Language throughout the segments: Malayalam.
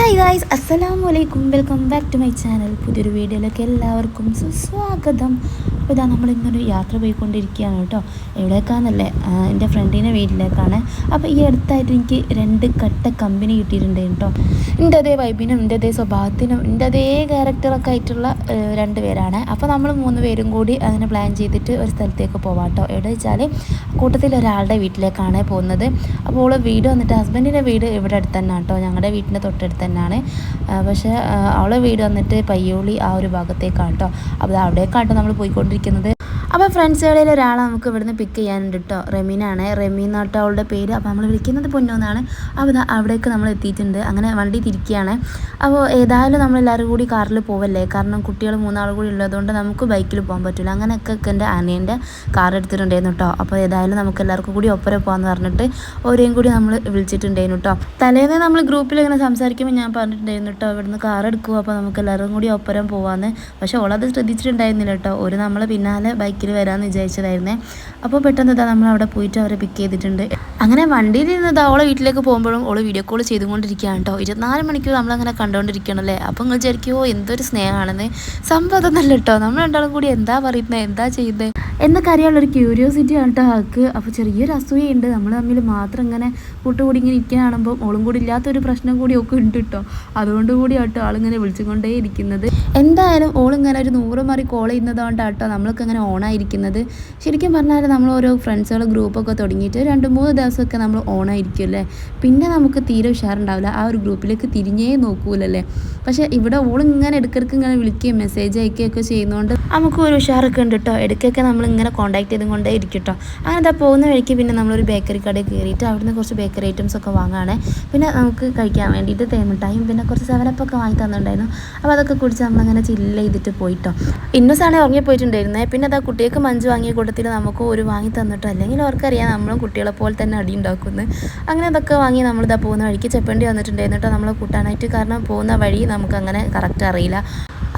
ഹായ് ഗായ്സ്, അസ്സലാമു അലൈക്കും. Welcome back to my channel. പുതിയൊരു വീഡിയോയിലേക്ക് എല്ലാവർക്കും സുസ്വാഗതം. അപ്പോൾ ഇതാ നമ്മളിങ്ങനെ യാത്ര പോയിക്കൊണ്ടിരിക്കുകയാണ് കേട്ടോ. എവിടേക്കാണെന്നല്ലേ, എൻ്റെ ഫ്രണ്ടിൻ്റെ വീട്ടിലേക്കാണ്. അപ്പോൾ ഈ അടുത്തായിട്ട് എനിക്ക് 2 കട്ട കമ്പനി കിട്ടിയിട്ടുണ്ട് കേട്ടോ. എൻ്റെ അതേ വൈബിനും എൻ്റെ അതേ സ്വഭാവത്തിനും എൻ്റെ അതേ ക്യാരക്ടറൊക്കെ ആയിട്ടുള്ള 2 പേരാണ്. അപ്പോൾ നമ്മൾ 3 പേരും കൂടി അങ്ങനെ പ്ലാൻ ചെയ്തിട്ട് ഒരു സ്ഥലത്തേക്ക് പോവാം കേട്ടോ. എവിടെ വെച്ചാൽ കൂട്ടത്തിൽ ഒരാളുടെ വീട്ടിലേക്കാണ് പോകുന്നത്. അപ്പോൾ അവളെ വീട് വന്നിട്ട് ഹസ്ബൻഡിൻ്റെ വീട് ഇവിടെ അടുത്ത് തന്നെ കേട്ടോ, ഞങ്ങളുടെ വീട്ടിൻ്റെ തൊട്ടടുത്ത് തന്നെയാണ്. പക്ഷേ അവളെ വീട് വന്നിട്ട് പയ്യോളി ആ ഒരു ഭാഗത്തേക്കാണ് കേട്ടോ. അപ്പോൾ അവിടേക്കാട്ടോ നമ്മൾ പോയിക്കൊണ്ടിരിക്കുന്നത്. അപ്പോൾ ഫ്രണ്ട്സുകളിൽ ഒരാളെ നമുക്ക് ഇവിടുന്ന് പിക്ക് ചെയ്യാനുണ്ട് കേട്ടോ. റെമീനാണ്. റെമീൻ എന്നാട്ടോ അവളുടെ പേര്. അപ്പോൾ നമ്മൾ വിളിക്കുന്നത് പൊന്നോന്നാണ്. അപ്പോൾ അവിടേക്ക് നമ്മൾ എത്തിയിട്ടുണ്ട്. അങ്ങനെ വണ്ടി തിരിക്കുകയാണ്. അപ്പോൾ ഏതായാലും നമ്മളെല്ലാവരും കൂടി കാറിൽ പോവല്ലേ, കാരണം കുട്ടികൾ 3 ആൾ കൂടി ഉള്ളതുകൊണ്ട് നമുക്ക് ബൈക്കിൽ പോകാൻ പറ്റില്ല. അങ്ങനെയൊക്കെ എൻ്റെ അനിയൻ്റെ കാർ എടുത്തിട്ടുണ്ടായിരുന്നു കേട്ടോ. അപ്പോൾ ഏതായാലും നമുക്ക് എല്ലാവർക്കും കൂടി ഒപ്പരം പോകാമെന്ന് പറഞ്ഞിട്ട് ഓരെയും കൂടി നമ്മൾ വിളിച്ചിട്ടുണ്ടായിരുന്നു കേട്ടോ. തലേന്ന് നമ്മൾ ഗ്രൂപ്പിൽ ഇങ്ങനെ സംസാരിക്കുമ്പോൾ ഞാൻ പറഞ്ഞിട്ടുണ്ടായിരുന്നു കേട്ടോ, ഇവിടുന്ന് കാർ എടുക്കുക, അപ്പോൾ നമുക്ക് എല്ലാവരും കൂടി ഒപ്പരം പോകാമെന്ന്. പക്ഷേ ഓളത് ശ്രദ്ധിച്ചിട്ടുണ്ടായിരുന്നില്ല കേട്ടോ. ഒരു നമ്മളെ പിന്നാലെ ബൈക്കിൽ വരാമെന്ന് വിചാരിച്ചതായിരുന്നേ. അപ്പോൾ പെട്ടെന്ന് ഇതാ നമ്മൾ അവിടെ പോയിട്ട് അവരെ പിക്ക് ചെയ്തിട്ടുണ്ട്. അങ്ങനെ വണ്ടിയിൽ നിന്ന് ഓളെ വീട്ടിലേക്ക് പോകുമ്പോഴും ഓള് വീഡിയോ കോൾ ചെയ്തുകൊണ്ടിരിക്കുകയാണ് കേട്ടോ. 24 മണിക്കൂർ നമ്മളങ്ങനെ കണ്ടുകൊണ്ടിരിക്കണല്ലേ. അപ്പോൾ നിങ്ങൾ വിചാരിക്കുമോ എന്തൊരു സ്നേഹമാണെന്ന്. സംഭവം അതൊന്നല്ല കേട്ടോ. നമ്മൾ രണ്ടാളും കൂടി എന്താ പറയുന്നത്, എന്താ ചെയ്യുന്നത് എന്നൊക്കെ അറിയാനുള്ളൊരു ക്യൂരിയോസിറ്റി ആണ് കേട്ടോ ആൾക്ക്. അപ്പോൾ ചെറിയൊരു അസൂയുണ്ട്. നമ്മൾ തമ്മിൽ മാത്രം ഇങ്ങനെ കൂട്ടുകൂടി ഇങ്ങനെ ഇരിക്കാനാകുമ്പോൾ ഓളും കൂടി ഇല്ലാത്തൊരു പ്രശ്നം കൂടി ഒക്കെ ഉണ്ട് കേട്ടോ. അതുകൊണ്ട് കൂടി ആട്ടോ ആളിങ്ങനെ വിളിച്ചുകൊണ്ടേ ഇരിക്കുന്നത്. എന്തായാലും ഓളിങ്ങനെ ഒരു 100 മാറി കോൾ ചെയ്യുന്നതുകൊണ്ടാണ് കേട്ടോ നമ്മളൊക്കെ ഇങ്ങനെ ഓണായിരിക്കുന്നത്. ശരിക്കും പറഞ്ഞാൽ നമ്മൾ ഓരോ ഫ്രണ്ട്സുകൾ ഗ്രൂപ്പൊക്കെ തുടങ്ങിയിട്ട് 2-3 ദിവസമൊക്കെ നമ്മൾ ഓണായിരിക്കുമല്ലേ, പിന്നെ നമുക്ക് തീരെ ഉഷാറുണ്ടാവില്ല. ആ ഒരു ഗ്രൂപ്പിലേക്ക് തിരിഞ്ഞേ നോക്കൂലല്ലേ. പക്ഷേ ഇവിടെ ഓളിങ്ങനെ ഇടയ്ക്കിടയ്ക്ക് ഇങ്ങനെ വിളിക്കുകയും മെസ്സേജ് അയക്കുകയൊക്കെ ചെയ്യുന്നതുകൊണ്ട് നമുക്ക് ഒരു ഉഷാറൊക്കെ ഉണ്ട് കേട്ടോ. ഇടയ്ക്കൊക്കെ നമ്മളിങ്ങനെ കോൺടാക്ട് ചെയ്തുകൊണ്ടേ ഇരിക്കും കേട്ടോ. അങ്ങനെ പോകുന്ന വഴിക്ക് പിന്നെ നമ്മളൊരു ബേക്കറി കടയിൽ കയറിയിട്ട് അവിടുന്ന് കുറച്ച് ബേക്കറി ഐറ്റംസ് ഒക്കെ വാങ്ങുകയാണ്. പിന്നെ നമുക്ക് കഴിക്കാൻ വേണ്ടിയിട്ട് തേമിട്ടായും പിന്നെ കുറച്ച് സെവനപ്പൊക്കെ വാങ്ങി തന്നിട്ടുണ്ടായിരുന്നു. അപ്പോൾ അതൊക്കെ കുടിച്ച് നമ്മളങ്ങനെ ചില്ല് ചെയ്തിട്ട് പോയിട്ടോ. ഇന്നസാണെങ്കിൽ ഉറങ്ങിപ്പോയിട്ടുണ്ടായിരുന്നേ. പിന്നെ അതാ കുട്ടികൾക്ക് മഞ്ച് വാങ്ങിയ കൂട്ടത്തിൽ നമുക്ക് ഒരു വാങ്ങി തന്നിട്ടോ. അല്ലെങ്കിൽ അവർക്കറിയാം നമ്മളും കുട്ടികളെ പോലെ തന്നെ അടി ഉണ്ടാക്കുന്നത്. അങ്ങനെ അതൊക്കെ വാങ്ങി നമ്മളിതാ പോകുന്ന വഴിക്ക് ചെപ്പണ്ടി വന്നിട്ടുണ്ടായിരുന്നു കേട്ടോ നമ്മളെ കൂട്ടാനായിട്ട്. കാരണം പോകുന്ന വഴി നമുക്കങ്ങനെ കറക്റ്റ് അറിയില്ല.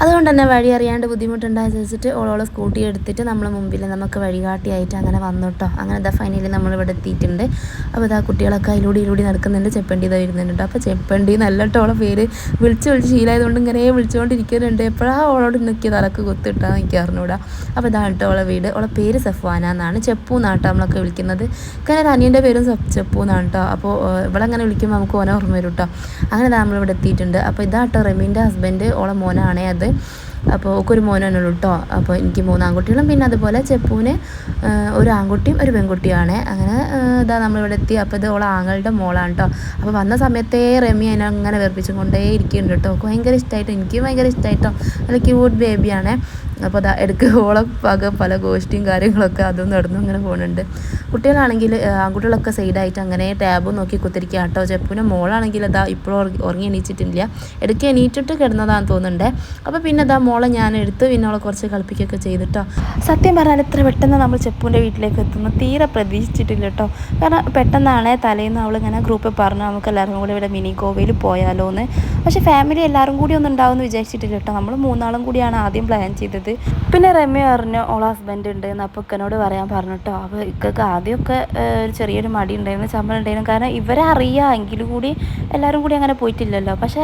അതുകൊണ്ട് തന്നെ വഴി അറിയാണ്ട് ബുദ്ധിമുട്ടുണ്ടായെന്ന് വെച്ചിട്ട് ഓളോളെ സ്കൂട്ടി എടുത്തിട്ട് നമ്മളെ മുമ്പിൽ നമുക്ക് വഴികാട്ടിയായിട്ട് അങ്ങനെ വന്നു കേട്ടോ. അങ്ങനെ ഇതാ ഫൈനലി നമ്മളിവിടെ എത്തിയിട്ടുണ്ട്. അപ്പോൾ ഇതാ കുട്ടികളൊക്കെ അതിലൂടെ നടക്കുന്നുണ്ട്. ചെപ്പണ്ടി ഇതാ വരുന്നുണ്ട് കേട്ടോ. അപ്പോൾ ചെപ്പണ്ടി നല്ല കേട്ടോ ഓളെ പേര് വിളിച്ച് ശീലമായതുകൊണ്ട് ഇങ്ങനെ വിളിച്ചുകൊണ്ടിരിക്കുന്നുണ്ട്. എപ്പോഴാണ് ഓളോട് നിൽക്കിയ തലക്ക് കുത്തിട്ടാന്ന് എനിക്ക് അറിഞ്ഞൂടാ. അപ്പോൾ ഇതാണ് കേട്ടോ ഓളെ വീട്. ഓളെ പേര് സഫ്വാന എന്നാണ്. ചെപ്പു എന്നാട്ടോ നമ്മളൊക്കെ വിളിക്കുന്നത്. കാരണം അനിയൻ്റെ പേരും ചെപ്പു എന്നാണ് കേട്ടോ. അപ്പോൾ ഇവിടെ അങ്ങനെ വിളിക്കുമ്പോൾ നമുക്ക് ഓനെ ഓർമ്മ വരും കേട്ടോ. അങ്ങനെ നമ്മളിവിടെ എത്തിയിട്ടുണ്ട്. അപ്പോൾ ഇതാട്ടോ റെമീൻ്റെ ഹസ്ബൻഡ്, ഓളെ മോനാണേ അത്. അപ്പോൾ ഒരു മോനാണ് കേട്ടോ. അപ്പോൾ എനിക്ക് 3 ആൺകുട്ടികളും പിന്നെ അതുപോലെ ചെപ്പൂന് ഒരു ആൺകുട്ടിയും ഒരു പെൺകുട്ടിയാണ്. അങ്ങനെ ഇതാ നമ്മളിവിടെ എത്തി. അപ്പോൾ ഇത് ഓളെ ആങ്ങളുടെ മോളാണ് കേട്ടോ. അപ്പോൾ വന്ന സമയത്തേ റെമി അതിനെ അങ്ങനെ വെറുപ്പിച്ചും കൊണ്ടേ ഇരിക്കുന്നുണ്ട് കേട്ടോ. ഭയങ്കര ഇഷ്ടമായിട്ടോ, എനിക്കും ഭയങ്കര ഇഷ്ടമായിട്ടോ. നല്ല ക്യൂട്ട് ബേബിയാണ്. അപ്പോൾ അതാ ഇടയ്ക്ക് ഓളെ പല ഗോഷ്ടിയും കാര്യങ്ങളൊക്കെ അതും നടന്നു ഇങ്ങനെ പോകുന്നുണ്ട്. കുട്ടികളാണെങ്കിൽ ആൺകുട്ടികളൊക്കെ സൈഡായിട്ട് അങ്ങനെ ടാബും നോക്കി കുത്തിരിക്കുക കേട്ടോ. ചെപ്പൂൻ്റെ മോളാണെങ്കിൽ അതാ ഇപ്പോഴും ഉറങ്ങി എണീച്ചിട്ടില്ല. ഇടയ്ക്ക് എണീറ്റിട്ട് കിടന്നതാണെന്ന് തോന്നുന്നുണ്ട്. അപ്പോൾ പിന്നെ അതാ മോളെ ഞാൻ എടുത്ത് പിന്നെ അവളെ കുറച്ച് കളിപ്പിക്കുകയൊക്കെ ചെയ്തിട്ടോ. സത്യം പറഞ്ഞാൽ ഇത്ര പെട്ടെന്ന് നമ്മൾ ചെപ്പൂൻ്റെ വീട്ടിലേക്ക് എത്തുന്നു തീരെ പ്രതീക്ഷിച്ചിട്ടില്ല കേട്ടോ. കാരണം പെട്ടെന്നാണ് തലേന്ന് അവളിങ്ങനെ ഗ്രൂപ്പിൽ പറഞ്ഞു നമുക്ക് എല്ലാവരും കൂടി ഇവിടെ മിനി ഗോവയിൽ പോയാലോ എന്ന്. പക്ഷേ ഫാമിലി എല്ലാവരും കൂടി ഒന്നും ഉണ്ടാവുമെന്ന് വിചാരിച്ചിട്ടില്ല കേട്ടോ. നമ്മൾ 3 ആളും കൂടിയാണ് ആദ്യം പ്ലാൻ ചെയ്തത്. പിന്നെ രമ്യ പറഞ്ഞു ഓളെ ഹസ്ബൻഡ് ഉണ്ട് എന്ന്. അപ്പോൾ ഇക്കനോട് പറയാൻ പറഞ്ഞു കേട്ടോ. അപ്പോൾ ഇക്കൊക്കെ ആദ്യമൊക്കെ ഒരു ചെറിയൊരു മടി ഉണ്ടായിരുന്നു, ചമ്മൽ ഉണ്ടായിരുന്നു. കാരണം ഇവരെ അറിയാം എങ്കിലും കൂടി എല്ലാവരും കൂടി അങ്ങനെ പോയിട്ടില്ലല്ലോ. പക്ഷേ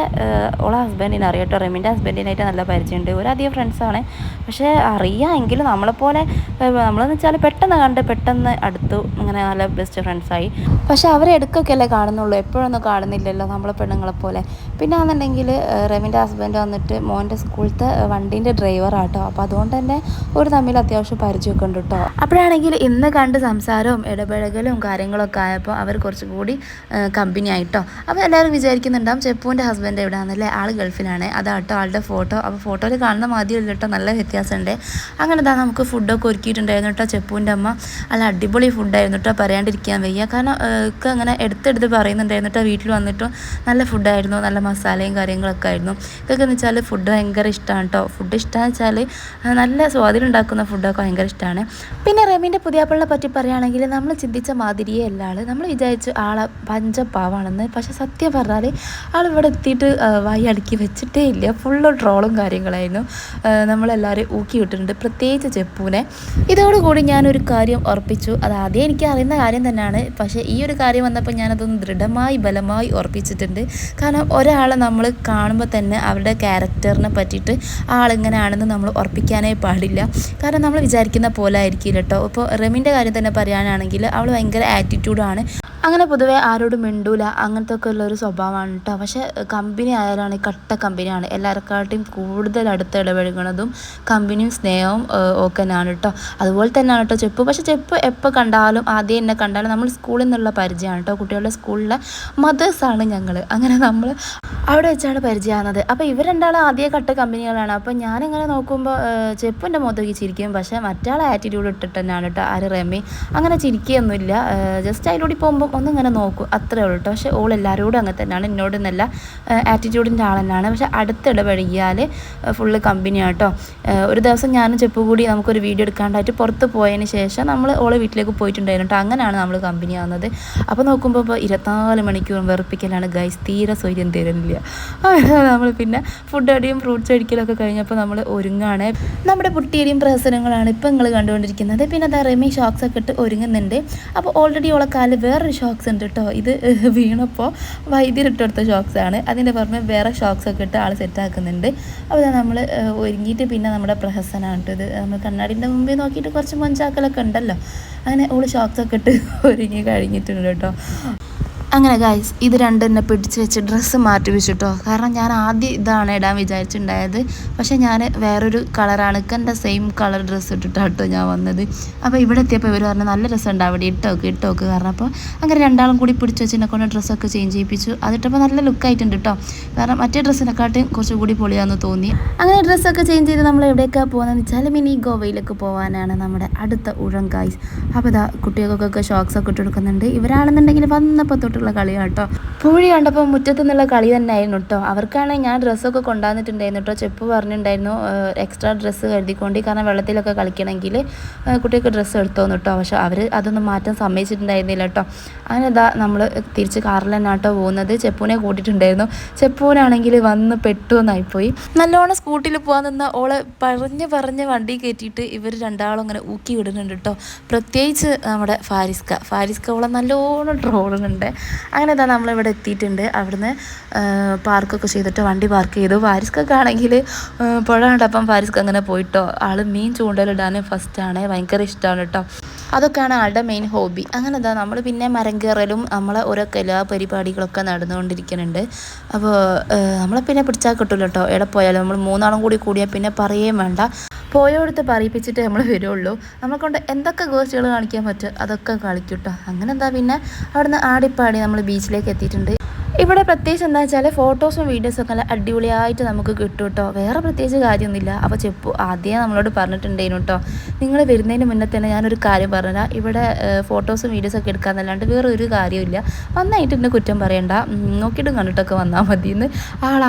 ഓളെ ഹസ്ബൻഡിനെ അറിയാം കേട്ടോ. റെമിൻ്റെ ഹസ്ബൻഡിനായിട്ട് നല്ല പരിചയമുണ്ട്. ഒരധികം ഫ്രണ്ട്സാണ്. പക്ഷേ അറിയാം എങ്കിലും നമ്മളെപ്പോലെ നമ്മളെന്ന് വെച്ചാൽ പെട്ടെന്ന് അടുത്തു ഇങ്ങനെ നല്ല ബെസ്റ്റ് ഫ്രണ്ട്സായി. പക്ഷേ അവരെ ഇടയ്ക്കൊക്കെ അല്ലേ കാണുന്നുള്ളൂ, എപ്പോഴൊന്നും കാണുന്നില്ലല്ലോ നമ്മളെ പെണ്ണുങ്ങളെപ്പോലെ. പിന്നെ ആണെന്നുണ്ടെങ്കിൽ റെമിൻ്റെ ഹസ്ബൻഡ് വന്നിട്ട് മോൻ്റെ സ്കൂളത്തെ വണ്ടീൻ്റെ ഡ്രൈവറാട്ടോ. അപ്പോൾ അതുകൊണ്ട് തന്നെ ഒരു തമ്മിൽ അത്യാവശ്യം പരിചയമൊക്കെ ഉണ്ട് കേട്ടോ. അപ്പോഴാണെങ്കിൽ ഇന്ന് കണ്ട് സംസാരവും ഇടപഴകലും കാര്യങ്ങളൊക്കെ ആയപ്പോൾ അവർ കുറച്ചും കൂടി കമ്പനി ആയിട്ടോ. അപ്പോൾ എല്ലാവരും വിചാരിക്കുന്നുണ്ടാവും ചെപ്പൂൻ്റെ ഹസ്ബൻഡ് എവിടെയാണെന്നല്ലേ, ആൾ ഗൾഫിലാണ്. അതാട്ടോ ആളുടെ ഫോട്ടോ. അപ്പോൾ ഫോട്ടോയിൽ കാണുന്ന മാതിരിയല്ല കേട്ടോ, നല്ല വ്യത്യാസമുണ്ട്. അങ്ങനെ ഇതാ നമുക്ക് ഫുഡൊക്കെ ഒരുക്കിയിട്ടുണ്ടായിരുന്നു കേട്ടോ. ചെപ്പൂൻ്റെ അമ്മ നല്ല അടിപൊളി ഫുഡായിരുന്നു കേട്ടോ, പറയാണ്ടിരിക്കാൻ വയ്യ. കാരണം ഒക്കെ അങ്ങനെ എടുത്തെടുത്ത് പറയുന്നുണ്ടായിരുന്നു കേട്ടോ. വീട്ടിൽ വന്നിട്ടും നല്ല ഫുഡായിരുന്നു, നല്ല മസാലയും കാര്യങ്ങളൊക്കെ ആയിരുന്നു. ഇതൊക്കെ എന്ന് വെച്ചാൽ ഫുഡ് ഭയങ്കര ഇഷ്ടമാണ് കേട്ടോ. ഫുഡ് ഇഷ്ടമെന്ന് വെച്ചാൽ നല്ല സ്വാദിലുണ്ടാക്കുന്ന ഫുഡൊക്കെ ഭയങ്കര ഇഷ്ടമാണ്. പിന്നെ റെമീൻ്റെ പുതിയാപ്പിളിനെ പറ്റി പറയുകയാണെങ്കിൽ നമ്മൾ ചിന്തിച്ച മാതിരിയേ അല്ല ആൾ. നമ്മൾ വിചാരിച്ചു ആളെ പഞ്ചപാവാണെന്ന്. പക്ഷേ സത്യം പറഞ്ഞാൽ ആൾ ഇവിടെ എത്തിയിട്ട് വായി അടുക്കി വെച്ചിട്ടേ ഇല്ല. ഫുള്ള് ട്രോളും കാര്യങ്ങളായിരുന്നു. നമ്മളെല്ലാവരും ഊക്കി വിട്ടിട്ടുണ്ട്, പ്രത്യേകിച്ച് ചെപ്പൂനെ. ഇതോടുകൂടി ഞാനൊരു കാര്യം ഉറപ്പിച്ചു. അത് ആദ്യം എനിക്ക് അറിയുന്ന കാര്യം തന്നെയാണ്. പക്ഷേ ഈ ഒരു കാര്യം വന്നപ്പോൾ ഞാനതൊന്ന് ബലമായി ഉറപ്പിച്ചിട്ടുണ്ട്. കാരണം ഒരാളെ നമ്മൾ കാണുമ്പോൾ തന്നെ അവരുടെ ക്യാരക്ടറിനെ പറ്റിയിട്ട് ആളിങ്ങനെയാണെന്ന് നമ്മൾ ഉറപ്പിക്കാനേ പാടില്ല. കാരണം നമ്മൾ വിചാരിക്കുന്ന പോലെ ആയിരിക്കില്ല കേട്ടോ. ഇപ്പോൾ റെമിൻ്റെ കാര്യം തന്നെ പറയാനാണെങ്കിൽ അവൾ ഭയങ്കര ആറ്റിറ്റ്യൂഡാണ്. അങ്ങനെ പൊതുവേ ആരോടും മിണ്ടൂല, അങ്ങനത്തെ ഒക്കെ ഉള്ളൊരു സ്വഭാവമാണ് കേട്ടോ. പക്ഷേ കമ്പനി ആയാലാണ് കട്ട കമ്പനിയാണ്. എല്ലാവരെക്കാട്ടും കൂടുതൽ അടുത്ത് ഇടപഴകുന്നതും കമ്പനിയും സ്നേഹവും ഒക്കെ തന്നെയാണ് കേട്ടോ. അതുപോലെ തന്നെയാണ് കേട്ടോ ചെപ്പ്. പക്ഷേ ചെപ്പ് എപ്പോൾ കണ്ടാലും ആദ്യം എന്നെ കണ്ടാലും നമ്മൾ സ്കൂളിൽ നിന്നുള്ള പരിചയമാണ് കേട്ടോ. കുട്ടികളുടെ സ്കൂളിലെ മദേഴ്സാണ് ഞങ്ങൾ. അങ്ങനെ നമ്മൾ അവിടെ വെച്ചാണ് പരിചയമാകുന്നത്. അപ്പോൾ ഇവർ രണ്ടാളും ആദ്യം കട്ട കമ്പനികളാണ്. അപ്പോൾ ഞാനിങ്ങനെ നോക്കുമ്പോൾ ചെപ്പിൻ്റെ മുഖത്തേക്ക് ചിരിക്കും. പക്ഷേ മറ്റാളെ ആറ്റിറ്റ്യൂഡ് ഇട്ടിട്ട് തന്നെയാണ് കേട്ടോ ആര് റെമി. അങ്ങനെ ചിരിക്കുകയൊന്നുമില്ല, ജസ്റ്റ് അതിലൂടെ പോകുമ്പോൾ ഒന്നിങ്ങനെ നോക്കും, അത്രേ ഉള്ളൂ കേട്ടോ. പക്ഷേ ഓൾ എല്ലാവരോടും അങ്ങനെ തന്നെയാണ്, എന്നോടൊന്നല്ല ആറ്റിറ്റ്യൂഡിൻ്റെ ആൾ തന്നെയാണ്. പക്ഷേ അടുത്തിടപഴകിയാൽ ഫുള്ള് കമ്പനിയാണ് കേട്ടോ. ഒരു ദിവസം ഞാനും ചെപ്പ് കൂടി നമുക്കൊരു വീഡിയോ എടുക്കാണ്ടായിട്ട് പുറത്ത് പോയതിന് ശേഷം നമ്മൾ ഓളെ വീട്ടിലേക്ക് പോയിട്ടുണ്ടായിരുന്നു കേട്ടോ. അങ്ങനെയാണ് നമ്മൾ കമ്പനി ആവുന്നത്. അപ്പോൾ നോക്കുമ്പോൾ ഇപ്പോൾ 24 മണിക്കൂറും വെറുപ്പിക്കലാണ് ഗൈസ്, തീരെ സ്വൈര്യം തരുന്നില്ല. നമ്മൾ പിന്നെ ഫുഡ് അടിയും ഫ്രൂട്ട്സ് അടിക്കലൊക്കെ കഴിഞ്ഞപ്പോൾ നമ്മൾ ഒരുങ്ങാണ്. നമ്മുടെ പുട്ടിയടിയും പ്രഹസനങ്ങളാണ് ഇപ്പോൾ നിങ്ങൾ കണ്ടുകൊണ്ടിരിക്കുന്നത്. പിന്നെ അതാ റെമി ഷോക്സ് ഒക്കെ ഇട്ട് ഒരുങ്ങുന്നുണ്ട്. അപ്പോൾ ഓൾറെഡി ഓളെ കാലിൽ വേറൊരു ഷോക്സ് ഉണ്ട് കേട്ടോ. ഇത് വീണപ്പോൾ വൈദ്യരിട്ടെടുത്ത ഷോക്സാണ്. അതിൻ്റെ പുറമെ വേറെ ഷോക്സ് ഒക്കെ ഇട്ട് ആൾ സെറ്റാക്കുന്നുണ്ട്. അപ്പോൾ നമ്മൾ ഒരുങ്ങിയിട്ട് പിന്നെ നമ്മുടെ പ്രഹസനമാണ് കേട്ടോ. ഇത് നമ്മൾ കണ്ണാടിൻ്റെ മുമ്പിൽ നോക്കിയിട്ട് കുറച്ച് മൊഞ്ചാക്കലൊക്കെ ഉണ്ടല്ലോ, അങ്ങനെ ഓൾ ഷോക്സ് ഒക്കെ ഇട്ട് ഒരുങ്ങി കഴിഞ്ഞിട്ടുണ്ട് കേട്ടോ. അങ്ങനെ ഗൈസ് ഇത് രണ്ടെന്നെ പിടിച്ച് വെച്ച് ഡ്രസ്സ് മാറ്റി വെച്ചിട്ടോ. കാരണം ഞാൻ ആദ്യം ഇതാണ് ഇടാൻ വിചാരിച്ചിട്ടുണ്ടായത്. പക്ഷേ ഞാൻ വേറൊരു കളറാണ്, എൻ്റെ സെയിം കളർ ഡ്രസ്സ് ഇട്ടിട്ടാട്ടോ ഞാൻ വന്നത്. അപ്പോൾ ഇവിടെ എത്തിയപ്പോൾ ഇവർ പറഞ്ഞു നല്ല രസമുണ്ട് അവിടെ ഇട്ടോക്ക്. കാരണം അപ്പോൾ അങ്ങനെ രണ്ടാളും കൂടി പിടിച്ച് വെച്ച് എന്നെ കൊണ്ട് ഡ്രസ്സൊക്കെ ചേഞ്ച് ചെയ്യിപ്പിച്ചു. അതിട്ടപ്പോൾ നല്ല ലുക്കായിട്ടുണ്ട് കേട്ടോ. കാരണം മറ്റേ ഡ്രസ്സിനെക്കാട്ടും കുറച്ചുകൂടി പൊളിയാന്ന് തോന്നി. അങ്ങനെ ഡ്രസ്സൊക്കെ ചേഞ്ച് ചെയ്ത് നമ്മൾ എവിടേക്കാണ് പോകുന്നതെന്ന് വെച്ചാൽ മിനി ഗോവയിലേക്ക് പോകാനാണ് നമ്മുടെ അടുത്ത ഊഴം ഗൈസ്. അപ്പോൾ ഇതാ കുട്ടികൾക്കൊക്കെ ഷോക്സ് ഒക്കെ ഇട്ട് കൊടുക്കുന്നുണ്ട്. ഇവരാണെന്നുണ്ടെങ്കിൽ വന്നപ്പോൾ തൊട്ടുള്ള കളിയാണ് കേട്ടോ. പൂഴി കണ്ടപ്പോൾ മുറ്റത്തു നിന്നുള്ള കളി തന്നെ ആയിരുന്നു കേട്ടോ. അവർക്കാണെങ്കിൽ ഞാൻ ഡ്രസ്സൊക്കെ കൊണ്ടുവന്നിട്ടുണ്ടായിരുന്നു കേട്ടോ. ചെപ്പ് പറഞ്ഞിട്ടുണ്ടായിരുന്നു എക്സ്ട്രാ ഡ്രസ്സ് കരുതിക്കൊണ്ട്, കാരണം വെള്ളത്തിലൊക്കെ കളിക്കണമെങ്കിൽ കുട്ടികൾക്ക് ഡ്രസ്സ് എടുത്തോന്ന് കേട്ടോ. പക്ഷെ അവർ അതൊന്നും മാറ്റാൻ സമ്മതിച്ചിട്ടുണ്ടായിരുന്നില്ല കേട്ടോ. അങ്ങനെ ഇതാ നമ്മൾ തിരിച്ച് കാറിൽ തന്നെ കേട്ടോ പോകുന്നത്. ചെപ്പൂനെ കൂട്ടിയിട്ടുണ്ടായിരുന്നു. ചെപ്പൂനാണെങ്കിൽ വന്ന് പെട്ടുവെന്നായിപ്പോയി. നല്ലോണം സ്കൂട്ടിയിൽ പോകാൻ നിന്ന ഓളെ പറഞ്ഞ് വണ്ടി കയറ്റിയിട്ട് ഇവർ രണ്ടാളും അങ്ങനെ ഊക്കി വിടുന്നുണ്ട് കേട്ടോ. പ്രത്യേകിച്ച് നമ്മുടെ ഫാരിസ്ക ഓളെ നല്ലോണം ട്രോളുന്നുണ്ട്. അങ്ങനെ ഇതാ നമ്മളിവിടെ എത്തിയിട്ടുണ്ട്. അവിടുന്ന് പാർക്കൊക്കെ ചെയ്തിട്ട് വണ്ടി പാർക്ക് ചെയ്തു. ഫാരിസ്ക്കൊക്കെ ആണെങ്കിൽ പുഴ കണ്ടപ്പം ഫാരിസ്ക്ക് അങ്ങനെ പോയിട്ടോ. ആൾ മീൻ ചൂണ്ടലിടാൻ ഫസ്റ്റാണ്, ഭയങ്കര ഇഷ്ടമാണ് കേട്ടോ. അതൊക്കെയാണ് ആളുടെ മെയിൻ ഹോബി. അങ്ങനെ ഇതാ നമ്മൾ പിന്നെ മരം കയറലും നമ്മളെ ഓരോ കലാപരിപാടികളൊക്കെ നടന്നുകൊണ്ടിരിക്കുന്നുണ്ട്. അപ്പോൾ നമ്മളെ പിന്നെ പിടിച്ചാൽ കിട്ടില്ല കേട്ടോ. എവിടെ പോയാലും നമ്മൾ മൂന്നാളും കൂടിയാൽ പിന്നെ പറയുകയും വേണ്ട, പോയോടുത്ത് പറയിപ്പിച്ചിട്ട് നമ്മൾ വരുള്ളൂ. നമ്മളെക്കൊണ്ട് എന്തൊക്കെ ഗോസ്റ്റുകൾ കാണിക്കാൻ പറ്റും അതൊക്കെ കളിക്കും കേട്ടോ. അങ്ങനെ എന്താ പിന്നെ അവിടുന്ന് ആടിപ്പാടി നമ്മൾ ബീച്ചിലേക്ക് എത്തിയിട്ടുണ്ട്. ഇവിടെ പ്രത്യേകിച്ച് എന്താ വെച്ചാൽ ഫോട്ടോസും വീഡിയോസും ഒക്കെ നല്ല അടിപൊളിയായിട്ട് നമുക്ക് കിട്ടും കേട്ടോ. വേറെ പ്രത്യേകിച്ച് കാര്യമൊന്നുമില്ല. അപ്പോൾ ചെപ്പു ആദ്യം നമ്മളോട് പറഞ്ഞിട്ടുണ്ടായിരുന്നു കേട്ടോ, നിങ്ങൾ വരുന്നതിന് മുന്നേ തന്നെ ഞാനൊരു കാര്യം പറഞ്ഞുതരാം, ഇവിടെ ഫോട്ടോസും വീഡിയോസൊക്കെ എടുക്കാമെന്നല്ലാണ്ട് വേറെ ഒരു കാര്യമില്ല, വന്നായിട്ട് എന്നെ കുറ്റം പറയണ്ട, നോക്കിയിട്ടും കണ്ടിട്ടൊക്കെ വന്നാൽ മതിയെന്ന്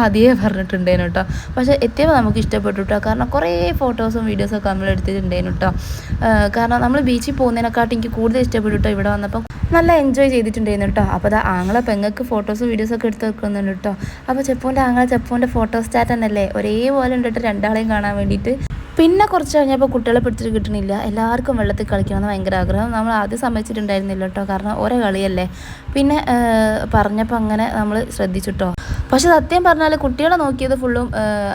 ആദ്യമേ പറഞ്ഞിട്ടുണ്ടായിരുന്നു കേട്ടോ. പക്ഷേ എത്തിയപ്പോൾ നമുക്ക് ഇഷ്ടപ്പെട്ടു കേട്ടോ. കാരണം കുറേ ഫോട്ടോസും വീഡിയോസൊക്കെ നമ്മൾ എടുത്തിട്ടുണ്ടായിരുന്നു കേട്ടോ. കാരണം നമ്മൾ ബീച്ചിൽ പോകുന്നതിനെക്കാട്ടും എനിക്ക് കൂടുതൽ ഇഷ്ടപ്പെട്ടു കേട്ടോ. ഇവിടെ വന്നപ്പം നല്ല എൻജോയ് ചെയ്തിട്ടുണ്ടായിരുന്നു കേട്ടോ. അപ്പോൾ അത് ആങ്ങളെ പെങ്ങൾക്ക് ഫോട്ടോസും വീഡിയോസൊക്കെ എടുത്ത് വെക്കുന്നുണ്ട് കേട്ടോ. അപ്പോൾ ചെപ്പൂൻ്റെ ഫോട്ടോ സ്റ്റാറ്റ് തന്നെയല്ലേ ഒരേപോലെ ഉണ്ട് കേട്ടോ, രണ്ടാളെയും കാണാൻ വേണ്ടിയിട്ട്. പിന്നെ കുറച്ച് കഴിഞ്ഞപ്പോൾ കുട്ടികളെ പിടിച്ചിട്ട് കിട്ടണില്ല, എല്ലാവർക്കും വെള്ളത്തിൽ കളിക്കണമെന്ന് ഭയങ്കര ആഗ്രഹം. നമ്മൾ ആദ്യം സമ്മതിച്ചിട്ടുണ്ടായിരുന്നില്ല കേട്ടോ, കാരണം ഓരോ കളിയല്ലേ. പിന്നെ പറഞ്ഞപ്പോൾ അങ്ങനെ നമ്മൾ ശ്രദ്ധിച്ചിട്ടോ. പക്ഷെ സത്യം പറഞ്ഞാൽ കുട്ടികളെ നോക്കിയത് ഫുള്ളും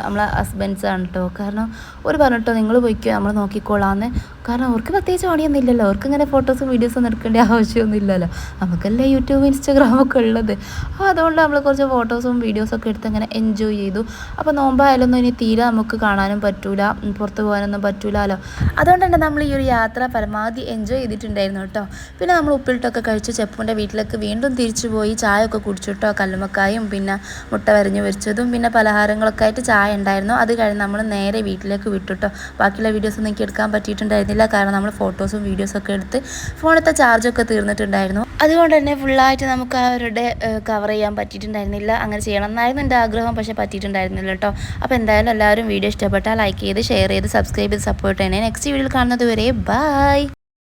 നമ്മളെ ഹസ്ബൻഡ്സാണ് കേട്ടോ. കാരണം ഒരു പറഞ്ഞിട്ടോ നിങ്ങൾ പോയിക്കോ നമ്മൾ നോക്കിക്കോളാന്ന്. കാരണം അവർക്ക് പ്രത്യേകിച്ച് പണിയൊന്നും ഇല്ലല്ലോ, അവർക്ക് ഇങ്ങനെ ഫോട്ടോസും വീഡിയോസും എടുക്കേണ്ട ആവശ്യമൊന്നും ഇല്ലല്ലോ. നമുക്കല്ലേ യൂട്യൂബ് ഇൻസ്റ്റാഗ്രാമൊക്കെ ഉള്ളത്. അപ്പോൾ അതുകൊണ്ട് നമ്മൾ കുറച്ച് ഫോട്ടോസും വീഡിയോസൊക്കെ എടുത്ത് അങ്ങനെ എൻജോയ് ചെയ്തു. അപ്പോൾ നോമ്പായാലൊന്നും ഇനി തീരെ നമുക്ക് കാണാനും പറ്റൂല, പുറത്ത് പോകാനൊന്നും പറ്റൂലല്ലോ. അതുകൊണ്ട് തന്നെ നമ്മൾ ഈ ഒരു യാത്ര പരമാവധി എൻജോയ് ചെയ്തിട്ടുണ്ടായിരുന്നു കേട്ടോ. പിന്നെ നമ്മൾ ഉപ്പിലിട്ടൊക്കെ കഴിച്ചു ചെപ്പൂൻ്റെ വീട്ടിലേക്ക് വീണ്ടും തിരിച്ചു പോയി ചായ ഒക്കെ കുടിച്ചു കേട്ടോ. കല്ലുമ്മക്കായും പിന്നെ മുട്ട വരഞ്ഞ് വെച്ചതും പിന്നെ പലഹാരങ്ങളൊക്കെ ആയിട്ട് ചായ ഉണ്ടായിരുന്നു. അത് കഴിഞ്ഞ് നമ്മൾ നേരെ വീട്ടിലേക്ക് വിട്ടു കേട്ടോ. ബാക്കിയുള്ള വീഡിയോസൊന്നും എനിക്ക് എടുക്കാൻ പറ്റിയിട്ടുണ്ടായിരുന്നില്ല, കാരണം നമ്മൾ ഫോട്ടോസും വീഡിയോസൊക്കെ എടുത്ത് ഫോണത്തെ ചാർജൊക്കെ തീർന്നിട്ടുണ്ടായിരുന്നു. അതുകൊണ്ട് തന്നെ ഫുള്ളായിട്ട് നമുക്ക് അവരുടെ കവർ ചെയ്യാൻ പറ്റിയിട്ടുണ്ടായിരുന്നില്ല. അങ്ങനെ ചെയ്യണം എന്നായിരുന്നു എൻ്റെ ആഗ്രഹം, പക്ഷേ പറ്റിയിട്ടുണ്ടായിരുന്നില്ല കേട്ടോ. അപ്പോൾ എന്തായാലും എല്ലാവരും വീഡിയോ ഇഷ്ടപ്പെട്ടാൽ ലൈക്ക് ചെയ്ത് ഷെയർ ചെയ്ത് സബ്സ്ക്രൈബ് ചെയ്ത് സപ്പോർട്ട് ചെയ്യണേ. നെക്സ്റ്റ് വീഡിയോയിൽ കാണുന്നത് വരെ ബൈ.